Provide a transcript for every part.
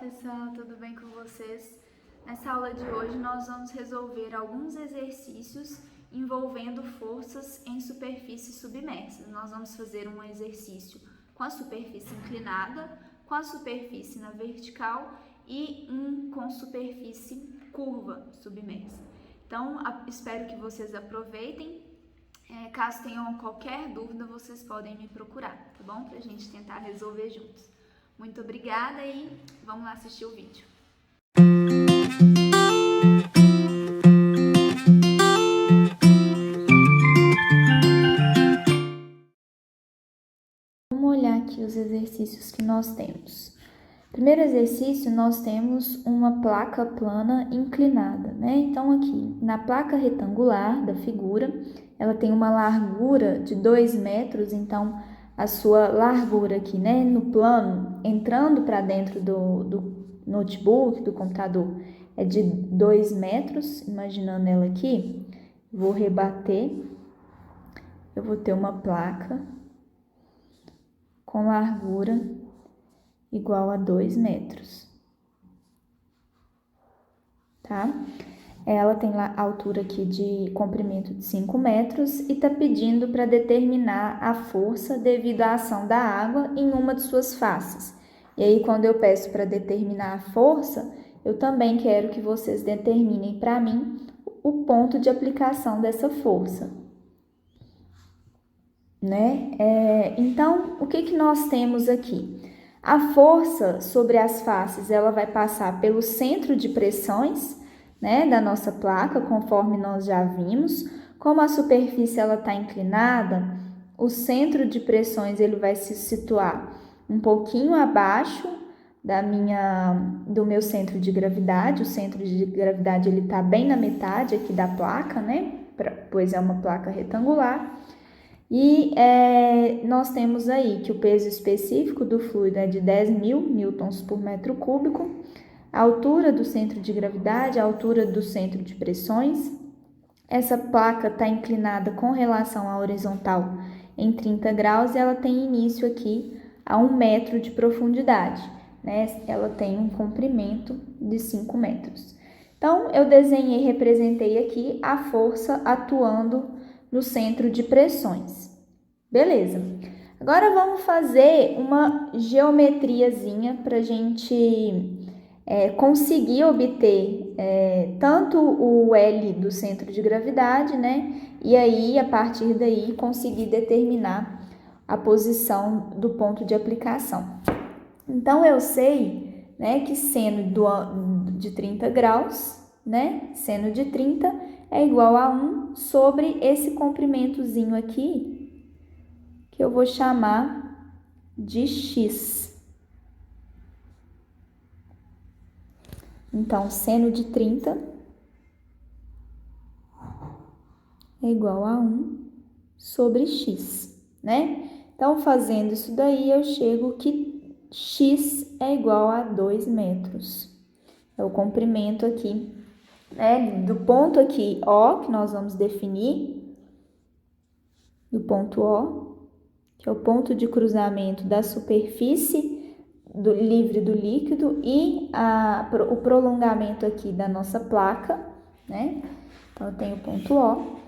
pessoal, tudo bem com vocês? Nessa aula de hoje nós vamos resolver alguns exercícios envolvendo forças em superfície submersa. Nós vamos fazer um exercício com a superfície inclinada, com a superfície na vertical e um com superfície curva submersa. Então, espero que vocês aproveitem. Caso tenham qualquer dúvida, vocês podem me procurar, tá bom? Pra gente tentar resolver juntos. Muito obrigada e vamos lá assistir o vídeo. Vamos olhar aqui os exercícios que nós temos. Primeiro exercício, nós temos uma placa plana inclinada, né? Então, aqui, na placa retangular da figura, ela tem uma largura de 2 metros, então, a sua largura aqui, né, no plano, entrando para dentro do notebook, do computador, é de 2 metros, imaginando ela aqui, vou rebater, eu vou ter uma placa com largura igual a 2 metros, tá? Ela tem lá a altura aqui de comprimento de 5 metros e tá pedindo para determinar a força devido à ação da água em uma de suas faces. E aí, quando eu peço para determinar a força, eu também quero que vocês determinem para mim o ponto de aplicação dessa força, né? Então, o que nós temos aqui? A força sobre as faces, ela vai passar pelo centro de pressões, né, da nossa placa, conforme nós já vimos. Como a superfície ela está inclinada, o centro de pressões ele vai se situar um pouquinho abaixo do meu centro de gravidade. O centro de gravidade ele está bem na metade aqui da placa, né, pois é uma placa retangular. E nós temos aí que o peso específico do fluido é de 10.000 newtons por metro cúbico, a altura do centro de gravidade, a altura do centro de pressões. Essa placa está inclinada com relação à horizontal em 30 graus e ela tem início aqui a 1 metro de profundidade, né? Ela tem um comprimento de 5 metros. Então, eu desenhei e representei aqui a força atuando no centro de pressões. Beleza. Agora vamos fazer uma geometriazinha para a gente conseguir obter tanto o L do centro de gravidade, né? E aí, a partir daí, conseguir determinar a posição do ponto de aplicação. Então, eu sei, né, que seno de 30 graus, né? Seno de 30 é igual a 1 sobre esse comprimentozinho aqui, que eu vou chamar de x. Então, seno de 30 é igual a 1 sobre x, né? Então, fazendo isso daí, eu chego que x é igual a 2 metros. É o comprimento aqui, né? Do ponto aqui O, que nós vamos definir, do ponto O, que é o ponto de cruzamento da superfície livre do líquido e o prolongamento aqui da nossa placa, né? Então, eu tenho o ponto O.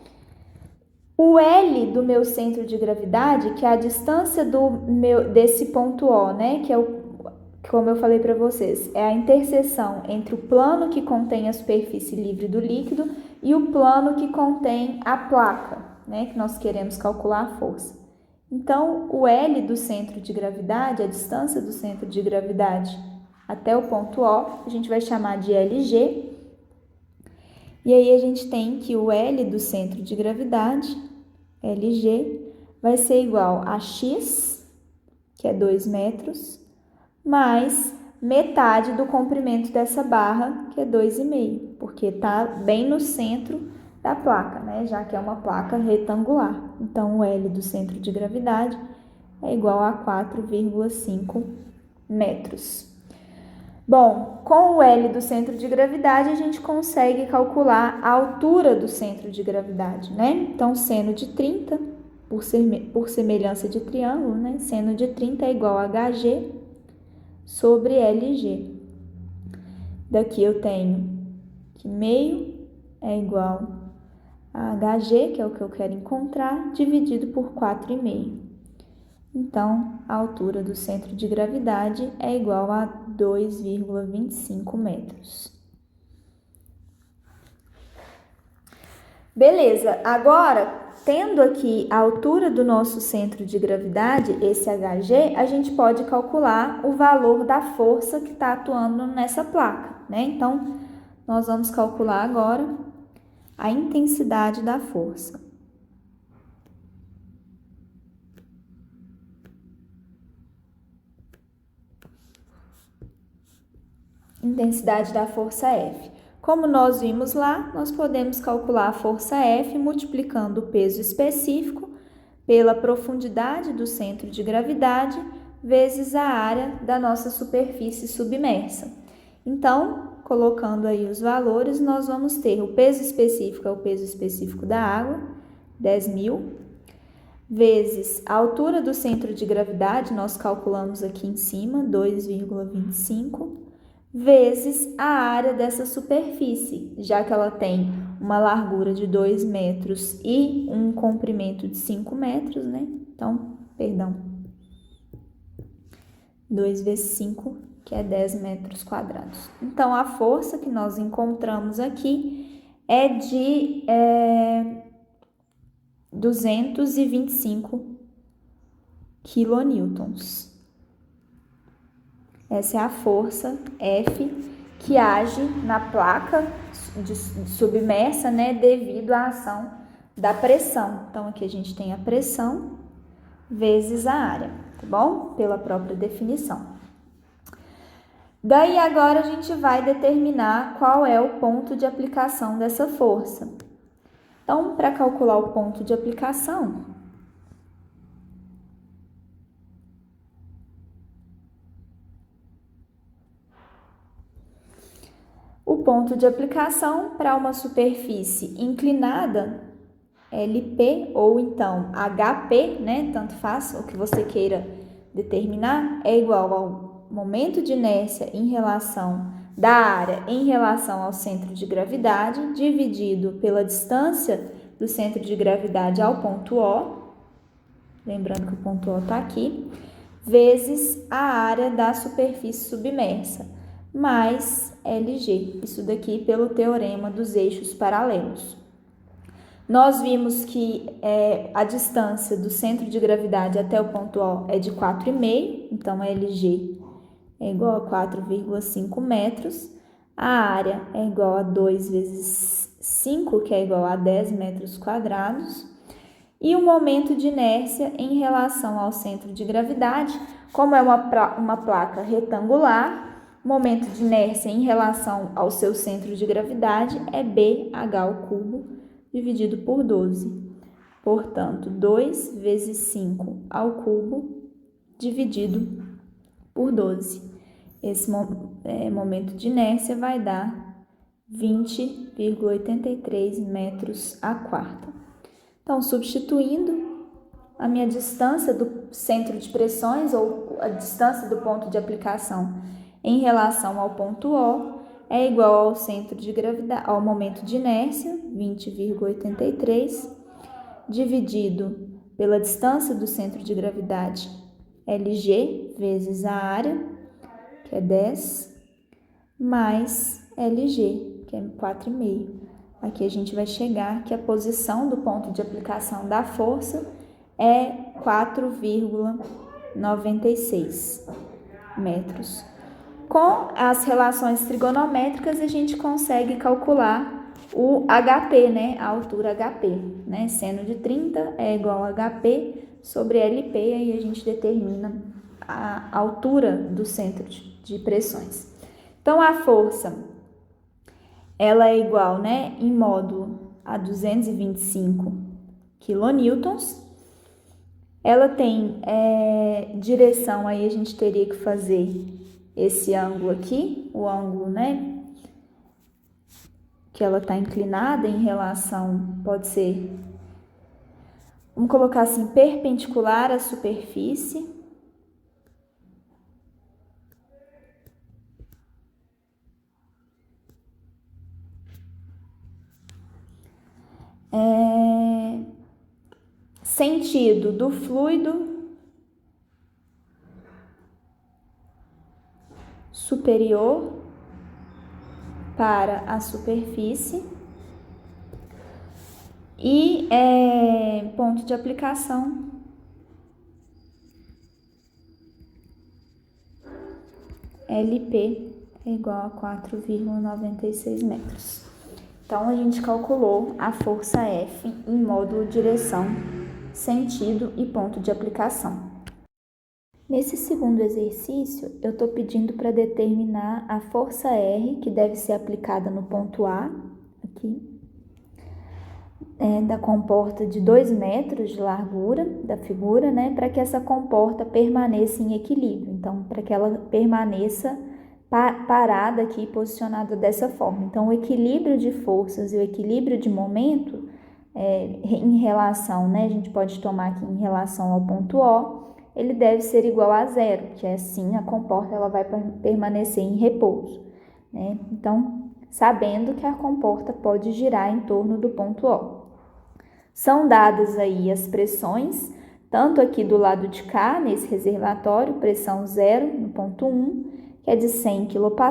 O L do meu centro de gravidade, que é a distância desse ponto O, né? Que é como eu falei para vocês, é a interseção entre o plano que contém a superfície livre do líquido e o plano que contém a placa, né? Que nós queremos calcular a força. Então, o L do centro de gravidade, a distância do centro de gravidade até o ponto O, a gente vai chamar de LG. E aí, a gente tem que o L do centro de gravidade, LG, vai ser igual a x, que é 2 metros, mais metade do comprimento dessa barra, que é 2,5, porque está bem no centro da placa, né? Já que é uma placa retangular. Então, o L do centro de gravidade é igual a 4,5 metros. Bom, com o L do centro de gravidade, a gente consegue calcular a altura do centro de gravidade, né? Então, seno de 30, por semelhança de triângulo, né? Seno de 30 é igual a HG sobre LG. Daqui eu tenho que meio é igual a HG, que é o que eu quero encontrar, dividido por 4,5. Então, a altura do centro de gravidade é igual a 2,25 metros. Beleza, agora, tendo aqui a altura do nosso centro de gravidade, esse HG, a gente pode calcular o valor da força que está atuando nessa placa, né? Então, nós vamos calcular agora a intensidade da força. Intensidade da força F. Como nós vimos lá, nós podemos calcular a força F multiplicando o peso específico pela profundidade do centro de gravidade vezes a área da nossa superfície submersa. Então, colocando aí os valores, nós vamos ter o peso específico, é o peso específico da água, 10.000, vezes a altura do centro de gravidade, nós calculamos aqui em cima, 2,25, vezes a área dessa superfície, já que ela tem uma largura de 2 metros e um comprimento de 5 metros, né? Então, 2 vezes 5, que é 10 metros quadrados. Então, a força que nós encontramos aqui é de 225 quilonewtons. Essa é a força F que age na placa submersa, né, devido à ação da pressão. Então, aqui a gente tem a pressão vezes a área, tá bom? Pela própria definição. Daí, agora a gente vai determinar qual é o ponto de aplicação dessa força. Então, para calcular o ponto de aplicação, o ponto de aplicação para uma superfície inclinada, LP ou então HP, né, tanto faz, o que você queira determinar, é igual ao momento de inércia em relação da área em relação ao centro de gravidade, dividido pela distância do centro de gravidade ao ponto O, lembrando que o ponto O está aqui, vezes a área da superfície submersa, mais LG, isso daqui pelo teorema dos eixos paralelos. Nós vimos que a distância do centro de gravidade até o ponto O é de 4,5, então LG é igual a 4,5 metros. A área é igual a 2 vezes 5, que é igual a 10 metros quadrados. E o momento de inércia em relação ao centro de gravidade, como é uma placa retangular, o momento de inércia em relação ao seu centro de gravidade é BH ao cubo dividido por 12. Portanto, 2 vezes 5 ao cubo dividido por 12. Esse momento de inércia vai dar 20,83 metros a quarta. Então, substituindo, a minha distância do centro de pressões ou a distância do ponto de aplicação em relação ao ponto O é igual ao centro de gravidade, ao momento de inércia, 20,83, dividido pela distância do centro de gravidade, LG, vezes a área, que é 10, mais LG, que é 4,5. Aqui a gente vai chegar que a posição do ponto de aplicação da força é 4,96 metros. Com as relações trigonométricas, a gente consegue calcular o HP, né? A altura HP, né? Seno de 30 é igual a HP sobre LP, aí a gente determina a altura do centro de pressões. Então, a força, ela é igual, né, em módulo a 225 quilonewtons. Ela tem direção, aí a gente teria que fazer esse ângulo aqui, o ângulo, né, que ela está inclinada em relação, pode ser, vamos colocar assim, perpendicular à superfície. sentido do fluido superior para a superfície e ponto de aplicação LP é igual a 4,96 metros. Então, a gente calculou a força F em módulo direção, sentido e ponto de aplicação. Nesse segundo exercício, eu estou pedindo para determinar a força R, que deve ser aplicada no ponto A, aqui, da comporta de 2 metros de largura da figura, né, para que essa comporta permaneça em equilíbrio. Então, para que ela permaneça parada aqui, posicionada dessa forma. Então, o equilíbrio de forças e o equilíbrio de momento, em relação, né, a gente pode tomar aqui em relação ao ponto O, ele deve ser igual a 0, que é assim a comporta ela vai permanecer em repouso, né? Então, sabendo que a comporta pode girar em torno do ponto O. São dadas aí as pressões, tanto aqui do lado de cá, nesse reservatório, pressão 0 no ponto 1, que é de 100 kPa,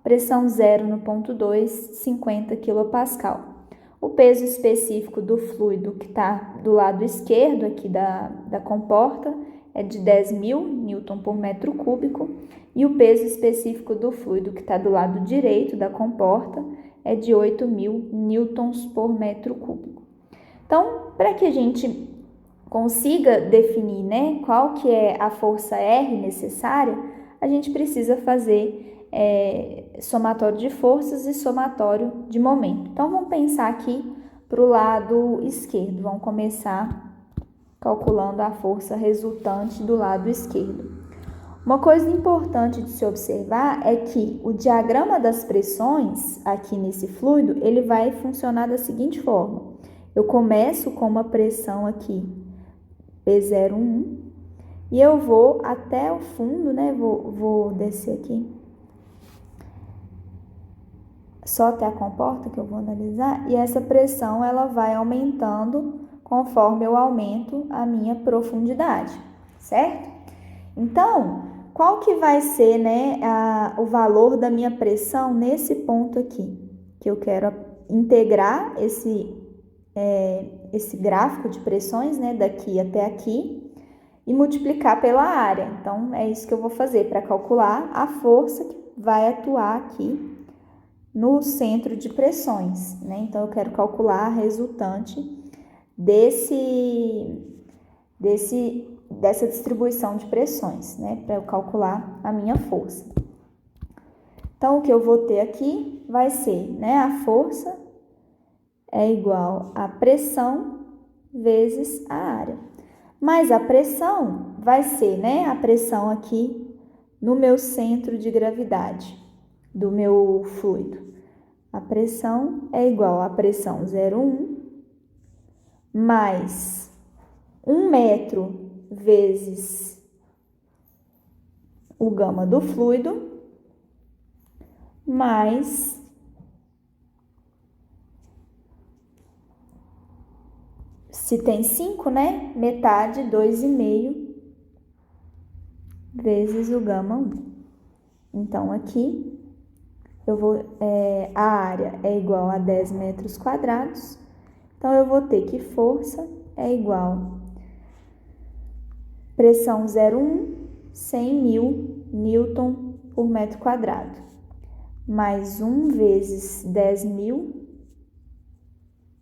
pressão 0 no ponto 2, 50 kPa. O peso específico do fluido que está do lado esquerdo aqui da comporta é de 10.000 Newton por metro cúbico e o peso específico do fluido que está do lado direito da comporta é de 8.000 newtons por metro cúbico. Então, para que a gente consiga definir, né, qual que é a força R necessária, a gente precisa fazer somatório de forças e somatório de momento. Então, vamos pensar aqui para o lado esquerdo. Vamos começar calculando a força resultante do lado esquerdo. Uma coisa importante de se observar é que o diagrama das pressões aqui nesse fluido, ele vai funcionar da seguinte forma. Eu começo com uma pressão aqui, P01, e eu vou até o fundo, né? Vou descer aqui. Só até a comporta que eu vou analisar, e essa pressão ela vai aumentando conforme eu aumento a minha profundidade, certo? Então, qual que vai ser, né, o valor da minha pressão nesse ponto aqui? Que eu quero integrar esse gráfico de pressões, né, daqui até aqui, e multiplicar pela área. Então, é isso que eu vou fazer para calcular a força que vai atuar aqui no centro de pressões, né? Então, eu quero calcular a resultante dessa distribuição de pressões, né? Para eu calcular a minha força. Então, o que eu vou ter aqui vai ser, né? A força é igual a pressão vezes a área. Mas a pressão vai ser, né? A pressão aqui no meu centro de gravidade do meu fluido. A pressão é igual a pressão 0,1 mais 1 metro vezes o gama do fluido mais se tem 5, né? Metade, 2,5 vezes o gama 1. Então, aqui a área é igual a 10 metros quadrados, então eu vou ter que força é igual pressão 0,1, 100.000 Newton por metro quadrado, mais 1 vezes 10.000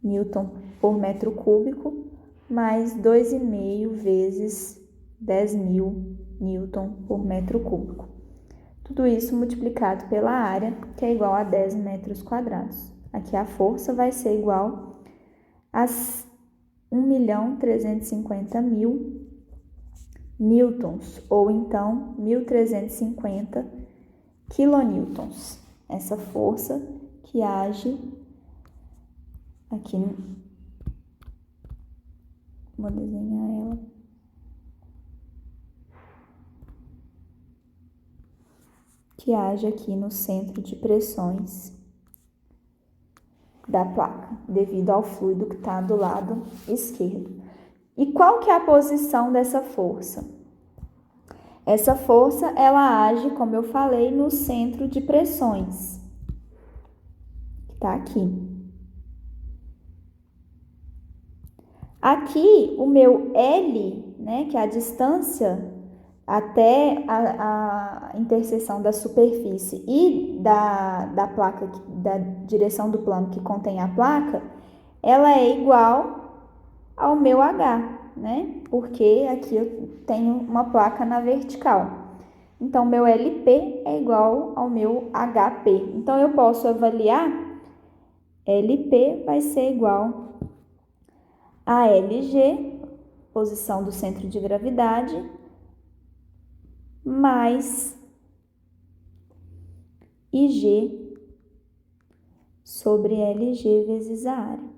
Newton por metro cúbico, mais 2,5 vezes 10.000 Newton por metro cúbico. Tudo isso multiplicado pela área, que é igual a 10 metros quadrados. Aqui a força vai ser igual a 1.350.000 newtons, ou então 1.350 quilonewtons. Essa força que age aqui, vou desenhar ela. Que age aqui no centro de pressões da placa, devido ao fluido que está do lado esquerdo. E qual que é a posição dessa força? Essa força, ela age, como eu falei, no centro de pressões, que tá aqui. Aqui, o meu L, né, que é a distância até a interseção da superfície e da placa, da direção do plano que contém a placa, ela é igual ao meu H, né? Porque aqui eu tenho uma placa na vertical. Então, meu LP é igual ao meu HP. Então, eu posso avaliar LP vai ser igual a LG, posição do centro de gravidade, mais IG sobre LG vezes a área.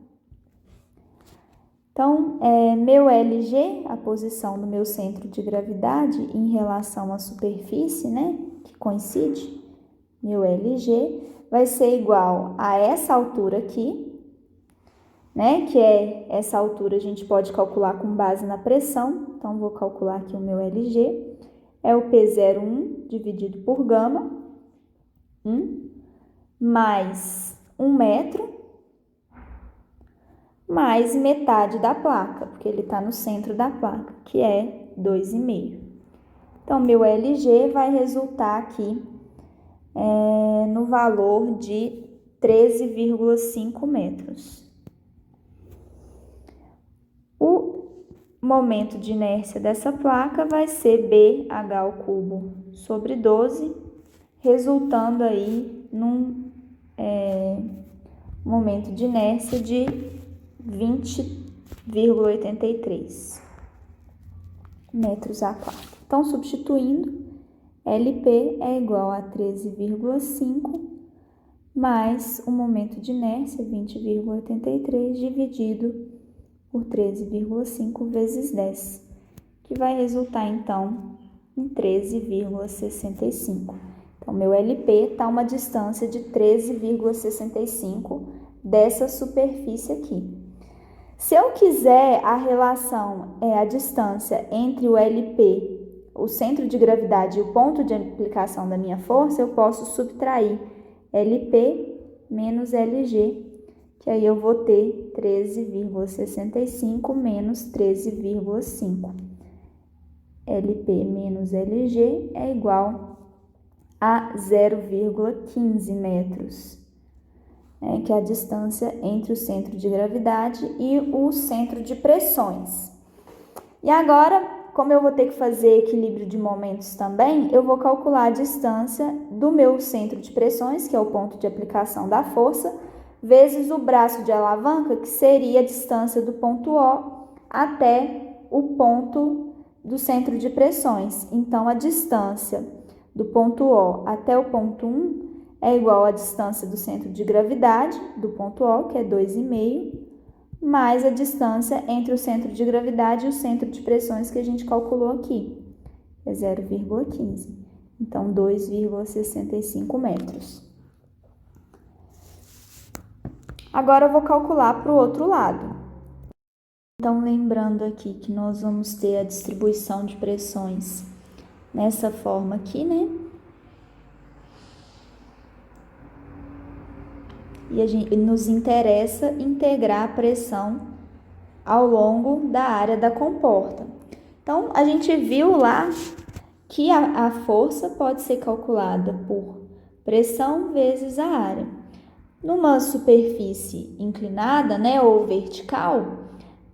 Então, meu LG, a posição do meu centro de gravidade em relação à superfície, né, que coincide, meu LG vai ser igual a essa altura aqui, né, que é essa altura a gente pode calcular com base na pressão. Então, vou calcular aqui o meu LG, é o P01 dividido por gama, mais 1 metro, mais metade da placa, porque ele está no centro da placa, que é 2,5. Então, meu LG vai resultar aqui no valor de 13,5 metros. O momento de inércia dessa placa vai ser BH ao cubo sobre 12, resultando aí num momento de inércia de 20,83 metros a quadro. Então, substituindo, LP é igual a 13,5 mais o momento de inércia, 20,83, dividido por 13,5 vezes 10, que vai resultar, então, em 13,65. Então, meu LP está a uma distância de 13,65 dessa superfície aqui. Se eu quiser a relação, a distância entre o LP, o centro de gravidade e o ponto de aplicação da minha força, eu posso subtrair LP menos LG, que aí eu vou ter 13,65 menos 13,5. LP menos LG é igual a 0,15 metros, que é a distância entre o centro de gravidade e o centro de pressões. E agora, como eu vou ter que fazer equilíbrio de momentos também, eu vou calcular a distância do meu centro de pressões, que é o ponto de aplicação da força, vezes o braço de alavanca, que seria a distância do ponto O até o ponto do centro de pressões. Então, a distância do ponto O até o ponto 1 é igual à distância do centro de gravidade, do ponto O, que é 2,5, mais a distância entre o centro de gravidade e o centro de pressões que a gente calculou aqui, é 0,15. Então, 2,65 metros. Agora, eu vou calcular para o outro lado. Então, lembrando aqui que nós vamos ter a distribuição de pressões nessa forma aqui, né? E nos interessa integrar a pressão ao longo da área da comporta. Então, a gente viu lá que a força pode ser calculada por pressão vezes a área. Numa superfície inclinada, né, ou vertical,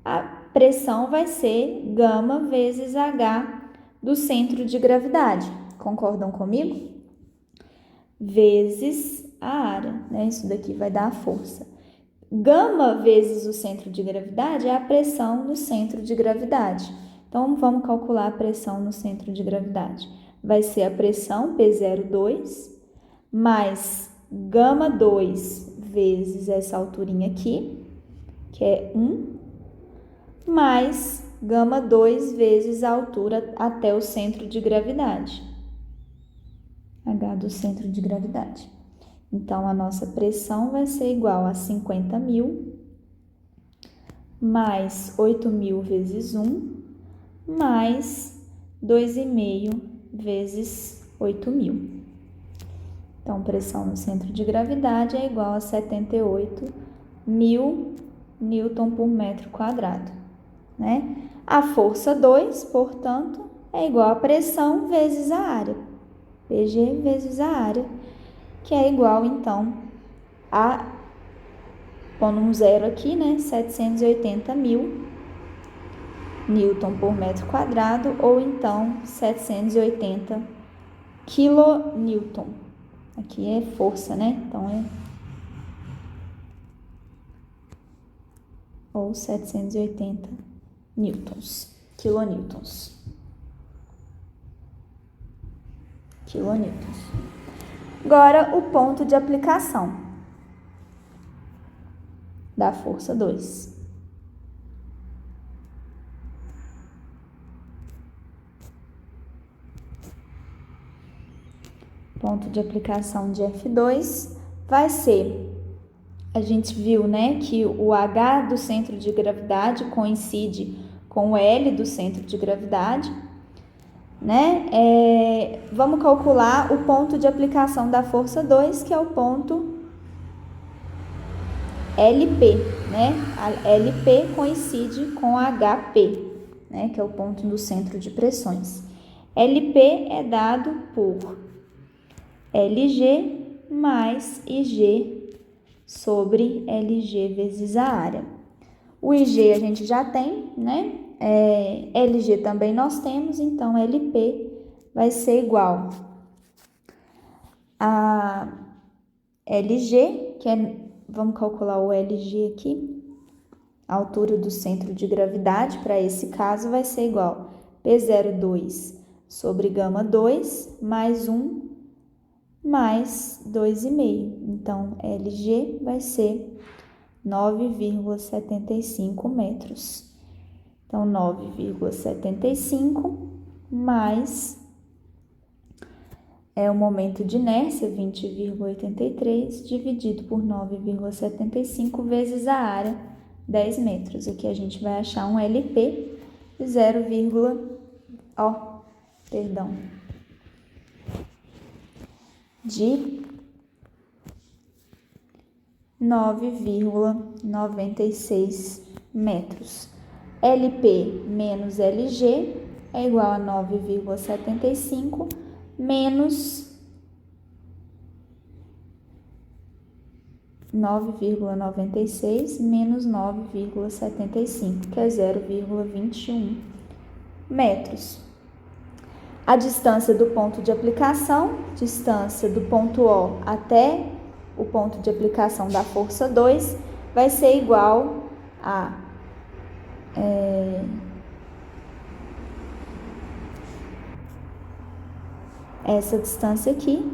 a pressão vai ser gama vezes H do centro de gravidade. Concordam comigo? Vezes a área, né? Isso daqui vai dar a força. Gama vezes o centro de gravidade é a pressão no centro de gravidade. Então, vamos calcular a pressão no centro de gravidade. Vai ser a pressão P02 mais gama 2 vezes essa alturinha aqui, que é 1, mais gama 2 vezes a altura até o centro de gravidade. H do centro de gravidade. Então, a nossa pressão vai ser igual a 50.000 mais 8.000 vezes 1, mais 2,5 vezes 8.000. Então, pressão no centro de gravidade é igual a 78.000 Newton por metro quadrado, né? A força 2, portanto, é igual a pressão vezes a área, PG vezes a área, que é igual, então, a, pondo um zero aqui, né? 780.000 Newton por metro quadrado, ou então 780 kN. Aqui é força, né? Então, ou 780 newtons, quilonewtons. Agora, o ponto de aplicação da força 2. Ponto de aplicação de F2 vai ser, a gente viu, né, que o H do centro de gravidade coincide com o L do centro de gravidade, né? Vamos calcular o ponto de aplicação da força 2, que é o ponto LP, né? A LP coincide com HP, né, que é o ponto do centro de pressões. LP é dado por LG mais IG sobre LG vezes a área. O IG a gente já tem, né? LG também nós temos, então LP vai ser igual a LG, que é, vamos calcular o LG aqui, a altura do centro de gravidade, para esse caso vai ser igual P02 sobre gama 2 mais 1 mais 2,5. Então, LG vai ser 9,75 metros. Então, 9,75 mais o momento de inércia, 20,83, dividido por 9,75 vezes a área, 10 metros. Aqui a gente vai achar um LP de 9,96 metros. LP menos LG é igual a 9,75 menos 9,96 menos 9,75, que é 0,21 metros. A distância do ponto de aplicação, distância do ponto O até o ponto de aplicação da força 2, vai ser igual a essa distância aqui,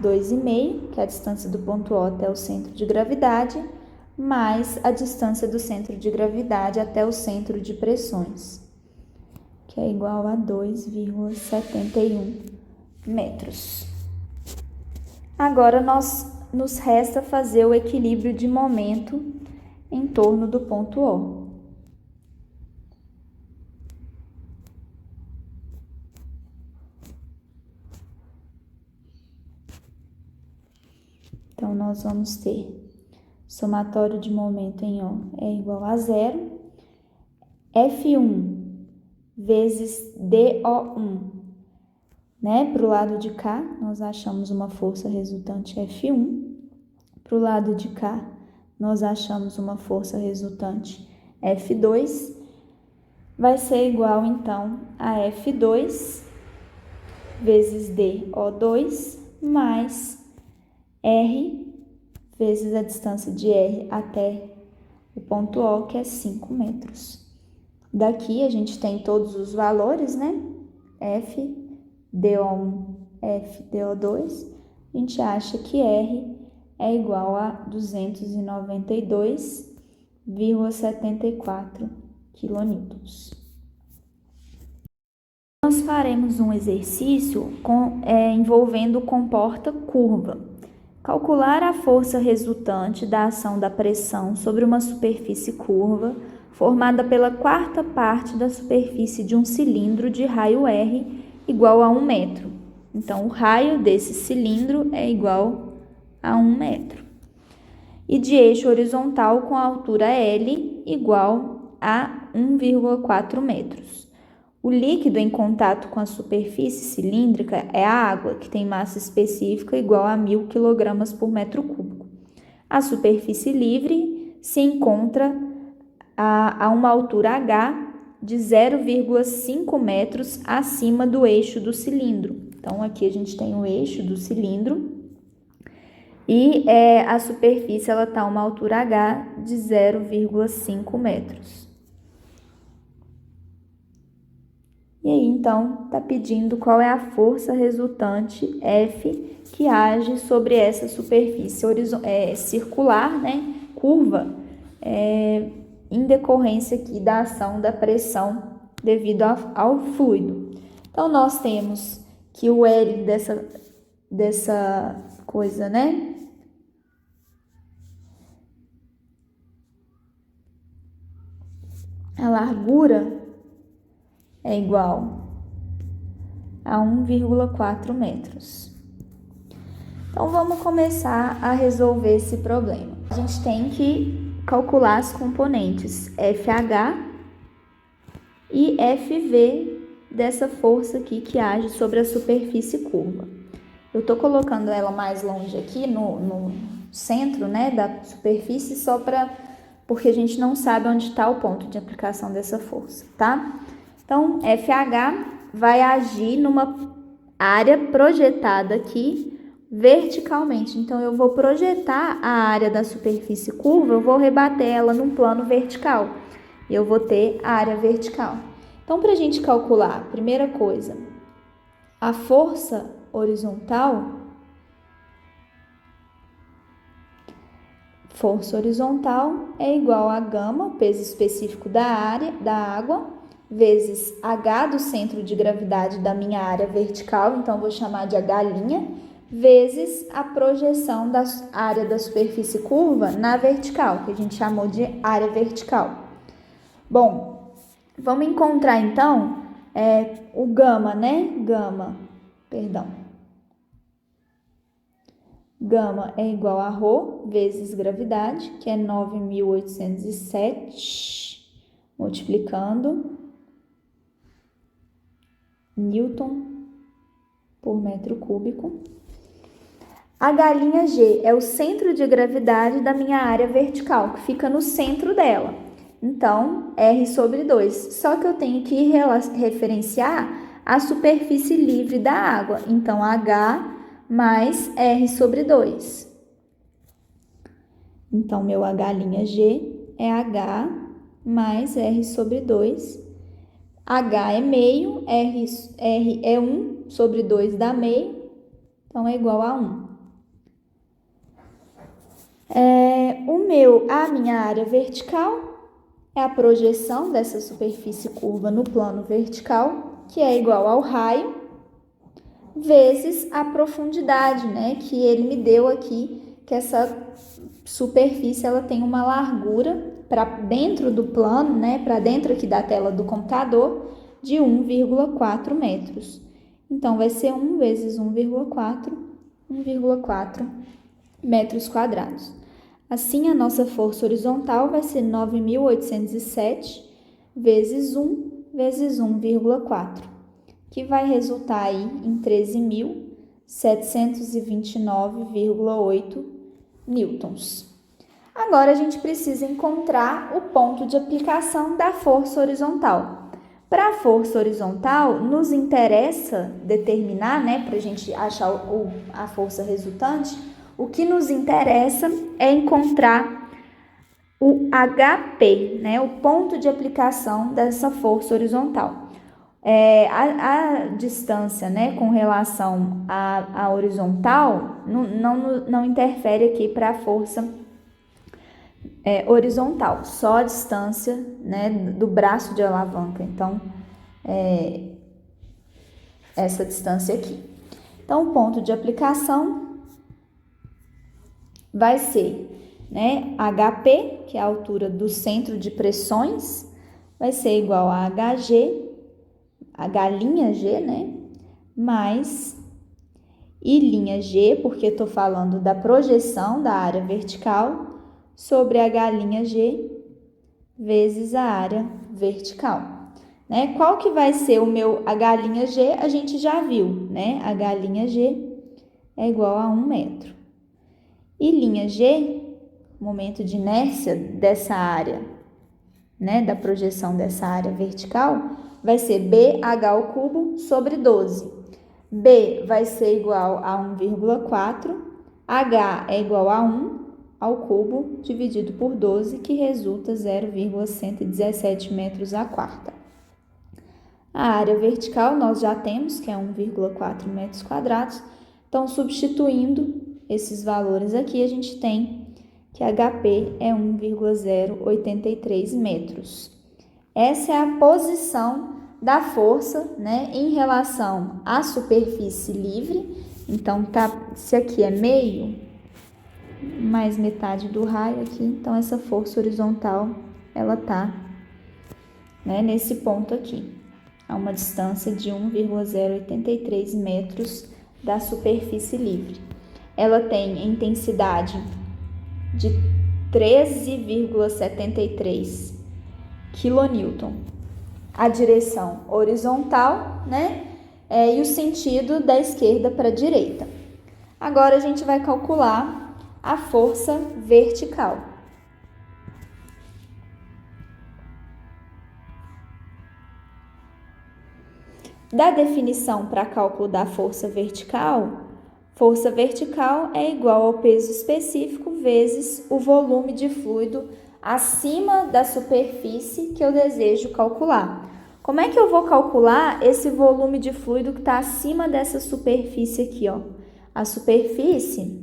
2,5, que é a distância do ponto O até o centro de gravidade, mais a distância do centro de gravidade até o centro de pressões, que é igual a 2,71 metros. Agora, nos resta fazer o equilíbrio de momento em torno do ponto O. Então, nós vamos ter somatório de momento em O é igual a 0, F1 vezes DO1, né? Para o lado de cá, nós achamos uma força resultante F1, para o lado de cá, nós achamos uma força resultante F2, vai ser igual, então, a F2 vezes DO2 mais R vezes a distância de R até o ponto O, que é 5 metros. Daqui a gente tem todos os valores, né? F, DO1, F, DO2. A gente acha que R é igual a 292,74 quilonewtons. Nós faremos um exercício envolvendo comporta curva. Calcular a força resultante da ação da pressão sobre uma superfície curva formada pela quarta parte da superfície de um cilindro de raio R igual a 1 metro. Então, o raio desse cilindro é igual a 1 metro. E de eixo horizontal com altura L igual a 1,4 metros. O líquido em contato com a superfície cilíndrica é a água, que tem massa específica igual a 1.000 kg por metro cúbico. A superfície livre se encontra a uma altura H de 0,5 metros acima do eixo do cilindro. Então, aqui a gente tem o eixo do cilindro e a superfície está a uma altura H de 0,5 metros. E aí, então, está pedindo qual é a força resultante F que age sobre essa superfície circular, né, curva, em decorrência aqui da ação da pressão devido ao fluido. Então, nós temos que o L dessa coisa, né, a largura é igual a 1,4 metros. Então, vamos começar a resolver esse problema. A gente tem que calcular as componentes FH e FV dessa força aqui que age sobre a superfície curva. Eu estou colocando ela mais longe aqui no centro, né, da superfície porque a gente não sabe onde está o ponto de aplicação dessa força, tá? Então, FH vai agir numa área projetada aqui verticalmente. Então, eu vou projetar a área da superfície curva, eu vou rebater ela num plano vertical. E eu vou ter a área vertical. Então, para a gente calcular, primeira coisa, a força horizontal é igual a gama, peso específico da água, vezes H do centro de gravidade da minha área vertical, então vou chamar de H', vezes a projeção da área da superfície curva na vertical, que a gente chamou de área vertical. Bom, vamos encontrar então o gama, né? Gama é igual a ρ vezes gravidade, que é 9.807, multiplicando Newton por metro cúbico. H'G é o centro de gravidade da minha área vertical, que fica no centro dela. Então, R sobre 2. Só que eu tenho que referenciar a superfície livre da água. Então, H mais R sobre 2. Então, meu H'G é H mais R sobre 2. H é meio, R é 1 sobre 2 dá meio, então é igual a 1. A minha área vertical é a projeção dessa superfície curva no plano vertical, que é igual ao raio, vezes a profundidade, né, que ele me deu aqui, que essa superfície ela tem uma largura para dentro do plano, né, para dentro aqui da tela do computador, de 1,4 metros. Então, vai ser 1 vezes 1,4 metros quadrados. Assim, a nossa força horizontal vai ser 9.807 vezes 1 vezes 1,4, que vai resultar aí em 13.729,8 newtons. Agora, a gente precisa encontrar o ponto de aplicação da força horizontal. Para a força horizontal, nos interessa determinar, né, para a gente achar a força resultante, o que nos interessa é encontrar o HP, né, o ponto de aplicação dessa força horizontal. A distância, né, com relação à horizontal não interfere aqui para a força horizontal, só a distância, né, do braço de alavanca. Então, essa distância aqui. Então, o ponto de aplicação vai ser né? HP, que é a altura do centro de pressões, vai ser igual a HG, H', né? Mais I', porque estou falando da projeção da área vertical, sobre H', vezes a área vertical, né? Qual que vai ser o meu H'? A gente já viu, né? H' é igual a 1 metro. I', momento de inércia dessa área, né? Da projeção dessa área vertical, vai ser BH² sobre 12. B vai ser igual a 1,4, H é igual a 1 ao cubo dividido por 12, que resulta 0,117 metros à quarta. A área vertical nós já temos, que é 1,4 metros quadrados. Então, substituindo esses valores aqui, a gente tem que HP é 1,083 metros. Essa é a posição da força, né, em relação à superfície livre. Então, se aqui é meio, mais metade do raio aqui, então essa força horizontal, ela tá, né, nesse ponto aqui, a uma distância de 1,083 metros da superfície livre. Ela tem intensidade de 13,73 kN. A direção horizontal, né? E o sentido da esquerda para a direita. Agora a gente vai calcular a força vertical. Da definição para cálculo da força vertical é igual ao peso específico vezes o volume de fluido acima da superfície que eu desejo calcular. Como é que eu vou calcular esse volume de fluido que está acima dessa superfície aqui, ó? A superfície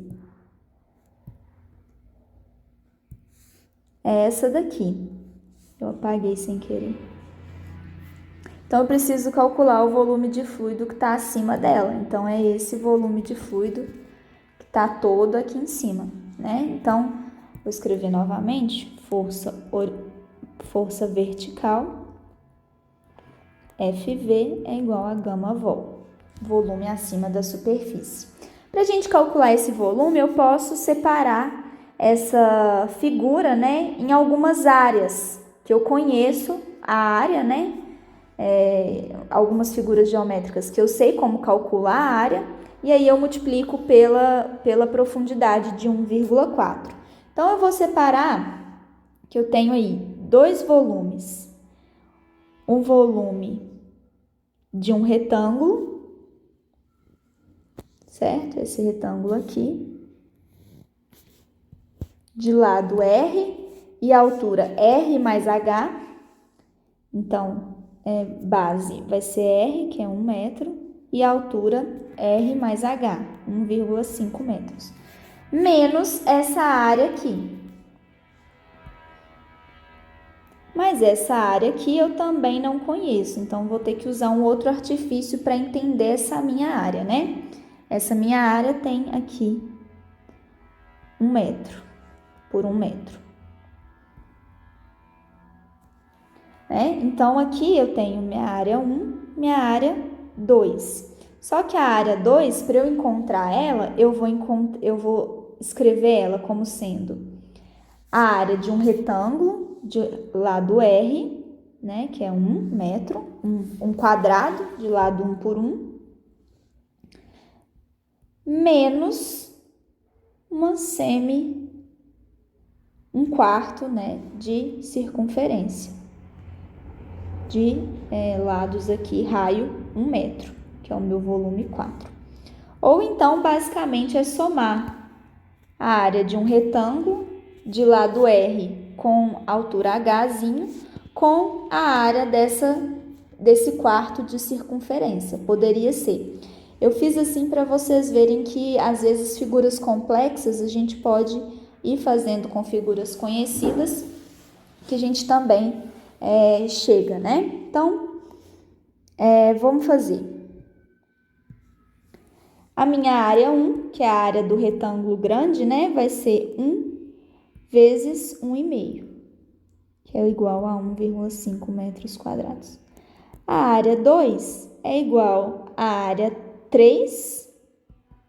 é essa daqui. Eu apaguei sem querer. Então, eu preciso calcular o volume de fluido que está acima dela. Então, é esse volume de fluido que está todo aqui em cima, né? Então, vou escrever novamente, força vertical, FV é igual a γ-vol, volume acima da superfície. Para a gente calcular esse volume, eu posso separar essa figura, né, em algumas áreas que eu conheço a área, né? Algumas figuras geométricas que eu sei como calcular a área, e aí eu multiplico pela profundidade de 1,4. Então, eu vou separar que eu tenho aí dois volumes. Um volume de um retângulo, certo? Esse retângulo aqui, de lado R e altura R mais H. Então, base vai ser R, que é 1 metro, e a altura R mais H, 1,5 metros. Menos essa área aqui. Mas essa área aqui eu também não conheço, então vou ter que usar um outro artifício para entender essa minha área, né? Essa minha área tem aqui 1 metro por 1 metro. Então, aqui eu tenho minha área 1, minha área 2. Só que a área 2, para eu encontrar ela, eu vou escrever ela como sendo a área de um retângulo de lado R, né, que é 1 metro, um quadrado de lado 1 por 1, menos um quarto, né, de circunferência. De lados aqui, raio 1 metro, que é o meu volume 4. Ou então, basicamente, é somar a área de um retângulo de lado R com altura Hzinho com a área desse quarto de circunferência. Poderia ser. Eu fiz assim para vocês verem que, às vezes, figuras complexas a gente pode ir fazendo com figuras conhecidas, que a gente também chega, né? Então, vamos fazer. A minha área 1, que é a área do retângulo grande, né? Vai ser 1 vezes 1,5, que é igual a 1,5 metros quadrados. A área 2 é igual à área 3,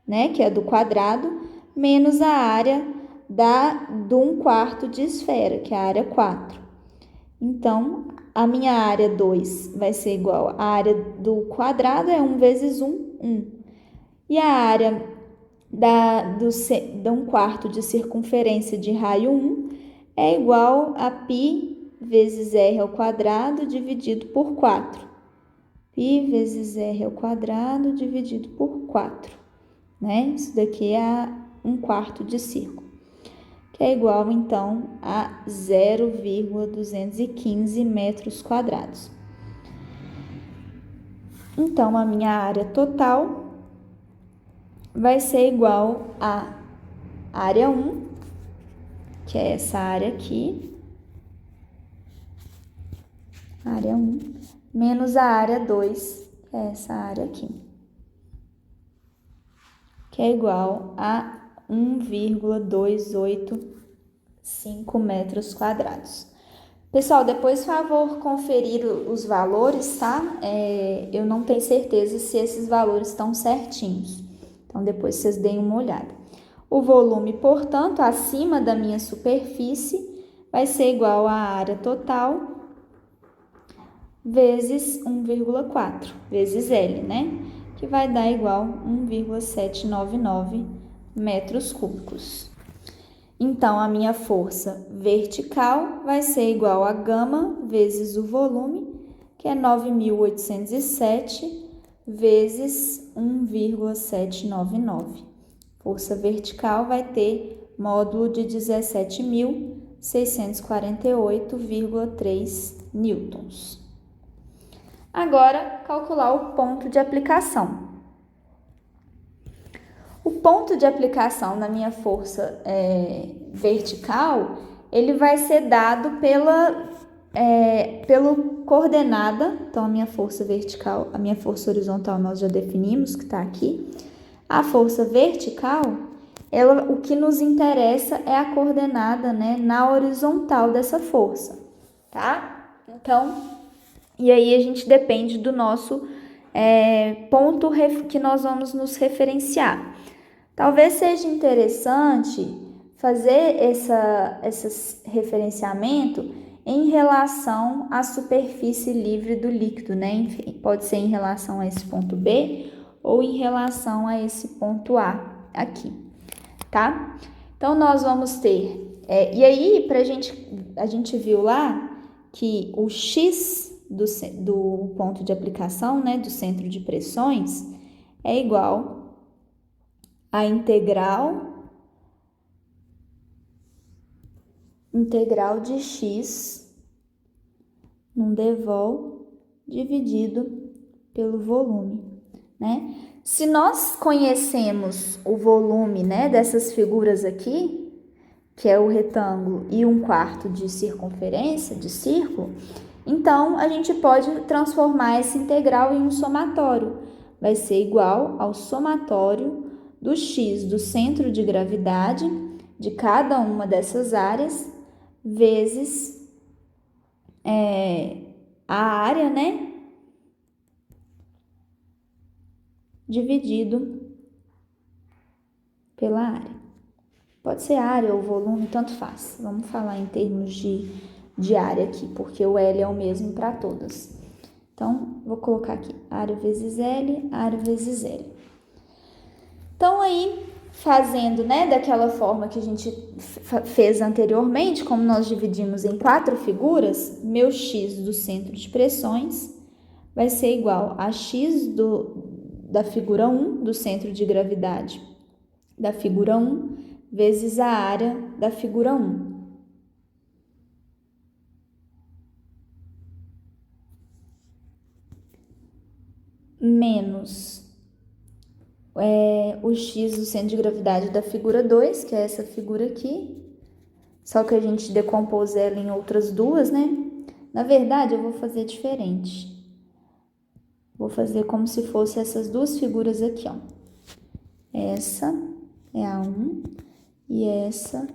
né, que é do quadrado, menos a área do 1/4 de esfera, que é a área 4. Então, a minha área 2 vai ser igual à área do quadrado, é 1 vezes 1, 1. E a área do 1/4 de circunferência de raio 1 é igual a π vezes r ao quadrado dividido por 4. Π vezes r ao quadrado dividido por 4. Né? Isso daqui é 1/4 de círculo, que é igual, então, a 0,215 metros quadrados. Então, a minha área total vai ser igual a área 1, que é essa área aqui, área 1, menos a área 2, que é essa área aqui, que é igual a 1,285 metros quadrados. Pessoal, depois, favor, conferir os valores, tá? Eu não tenho certeza se esses valores estão certinhos. Então, depois vocês deem uma olhada. O volume, portanto, acima da minha superfície vai ser igual à área total vezes 1,4, vezes L, né? Que vai dar igual 1,799 metros cúbicos. Então, a minha força vertical vai ser igual a gama vezes o volume, que é 9.807 vezes 1,799. Força vertical vai ter módulo de 17.648,3 newtons. Agora, calcular o ponto de aplicação. O ponto de aplicação na minha força vertical, ele vai ser dado pelo coordenada. Então, a minha força vertical, a minha força horizontal nós já definimos, que está aqui. A força vertical, o que nos interessa é a coordenada, né, na horizontal dessa força, tá? Então, e aí a gente depende do nosso ponto que nós vamos nos referenciar. Talvez seja interessante fazer esse referenciamento em relação à superfície livre do líquido, né? Enfim, pode ser em relação a esse ponto B ou em relação a esse ponto A aqui, tá? Então, nós vamos ter... e aí, a gente viu lá que o X do ponto de aplicação, né, do centro de pressões, é igual a integral de x num devol dividido pelo volume, né? Se nós conhecemos o volume, né, dessas figuras aqui, que é o retângulo e 1/4 de circunferência de círculo, então a gente pode transformar essa integral em um somatório. Vai ser igual ao somatório do x do centro de gravidade de cada uma dessas áreas vezes a área, né? Dividido pela área. Pode ser área ou volume, tanto faz. Vamos falar em termos de área aqui, porque o L é o mesmo para todas. Então, vou colocar aqui área vezes L, área vezes L. Então, aí, fazendo, né, daquela forma que a gente fez anteriormente, como nós dividimos em 4 figuras, meu x do centro de pressões vai ser igual a x da figura 1, do centro de gravidade da figura 1, vezes a área da figura 1. Menos o x do centro de gravidade da figura 2, que é essa figura aqui, só que a gente decompôs ela em outras duas, né? Na verdade, eu vou fazer diferente. Vou fazer como se fosse essas duas figuras aqui, ó. Essa é a 1 e essa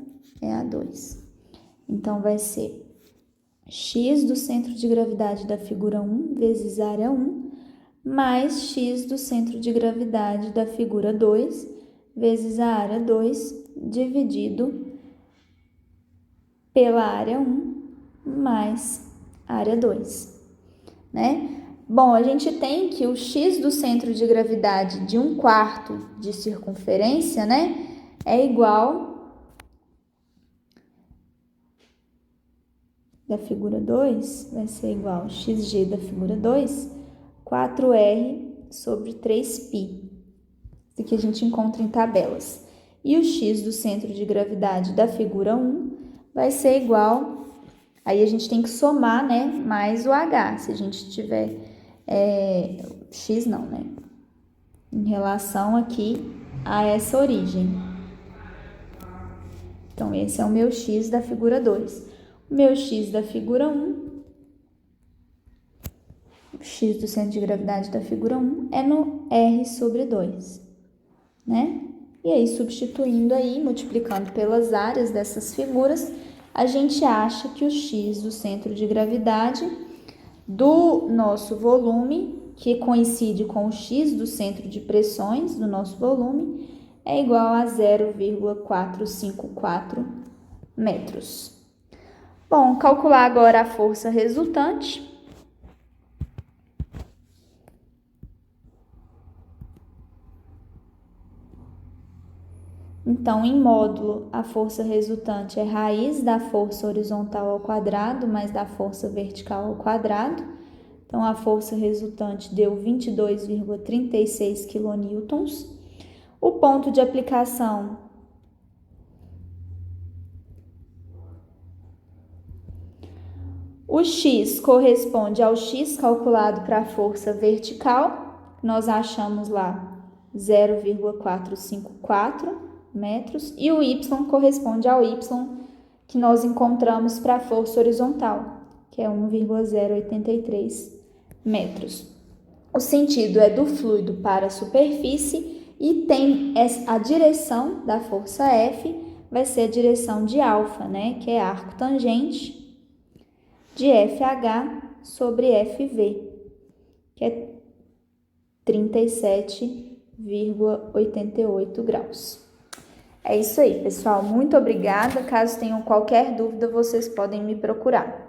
é A2. Então, vai ser x do centro de gravidade da figura 1 vezes área 1, mais x do centro de gravidade da figura 2 vezes a área 2, dividido pela área 1 mais área 2, né? Bom, a gente tem que o x do centro de gravidade de 1/4 de circunferência, né, é igual da figura 2, vai ser igual a xg da figura 2, 4r sobre 3π. Isso aqui a gente encontra em tabelas. E o x do centro de gravidade da figura 1 vai ser igual, aí a gente tem que somar, né, mais o h, se a gente tiver x não, né, em relação aqui a essa origem. Então, esse é o meu x da figura 2. O meu x da figura 1, o x do centro de gravidade da figura 1 é no r sobre 2, né? E aí, substituindo aí, multiplicando pelas áreas dessas figuras, a gente acha que o x do centro de gravidade do nosso volume, que coincide com o x do centro de pressões do nosso volume, é igual a 0,454 metros. Bom, calcular agora a força resultante. Então, em módulo, a força resultante é raiz da força horizontal ao quadrado mais da força vertical ao quadrado. Então, a força resultante deu 22,36 kN. O ponto de aplicação o x corresponde ao x calculado para a força vertical, nós achamos lá 0,454 metros, e o y corresponde ao y que nós encontramos para a força horizontal, que é 1,083 metros. O sentido é do fluido para a superfície e tem a direção da força F, vai ser a direção de alfa, né, que é arco tangente de FH sobre FV, que é 37,88 graus. É isso aí, pessoal. Muito obrigada. Caso tenham qualquer dúvida, vocês podem me procurar.